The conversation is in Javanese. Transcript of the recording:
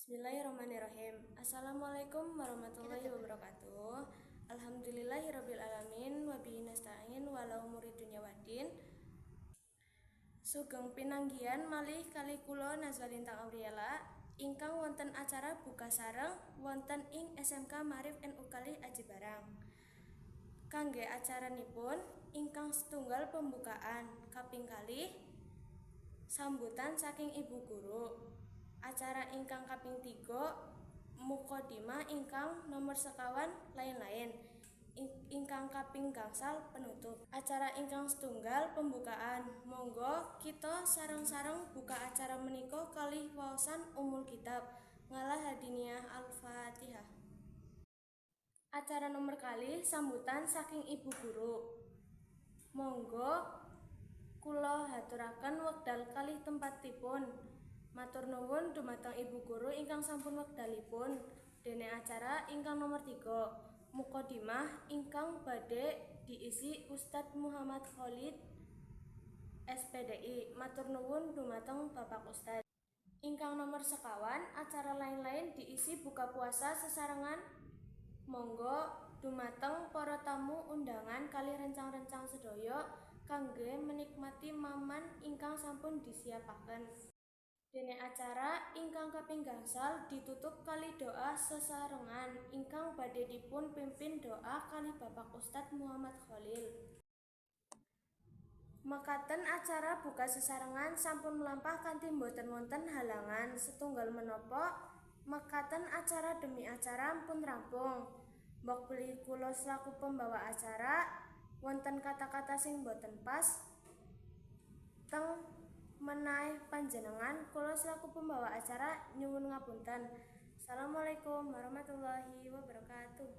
Bismillahirrahmanirrahim. Assalamualaikum warahmatullahi wabarakatuh. Alhamdulillahirabbil alamin wa bihi nasta'in wa la umuri dunya waddin. Sugeng pinanggihan malih kali kula Nazwa Lintang Auriela ingkang wonten acara buka sareng wonten ing SMK Maarif NU Kalih Aji Barang. Kangge acaranipun ingkang setunggal pembukaan kaping kalih sambutan saking Ibu Guru. Acara ingkang kaping 3 mukodimah ingkang nomor sekawan lain-lain. Ingkang kaping gangsal penutup. Acara ingkang setunggal pembukaan. Monggo kita sareng-sareng buka acara menika kalih waosan Ummul Kitab. Ngalah hadiniyah Al-Fatihah. Acara nomor kalih sambutan saking Ibu Guru. Monggo kula haturaken wekdal kalih tempatipun. Matur nuwun dumateng Ibu Guru ingkang sampun wekdalipun. Dene acara ingkang nomor 3 mukodimah ingkang badhe diisi Ustadz Muhammad Khalid SPDI. Matur nuwun dumateng Bapak Ustadz. Ingkang nomor sekawan acara lain-lain diisi buka puasa sesarengan. Monggo dumateng para tamu undangan kalih rencang-rencang sedaya kangge menikmati maman ingkang sampun disiapaken. Dene acara ingkang kaping gangsal ditutup kali doa sesarengan ingkang badhe dipun pimpin doa kali Bapak Ustadz Muhammad Khalil. Mekaten acara buka sesarengan sampun mlampah kanthi mboten wonten halangan setunggal menapa mekaten acara demi acara pun rampung. Mbok beli kula selaku pembawa acara wonten kata-kata sing mboten pas teng menawi panjenengan kula selaku pembawa acara nyuwun ngapunten. Assalamualaikum warahmatullahi wabarakatuh.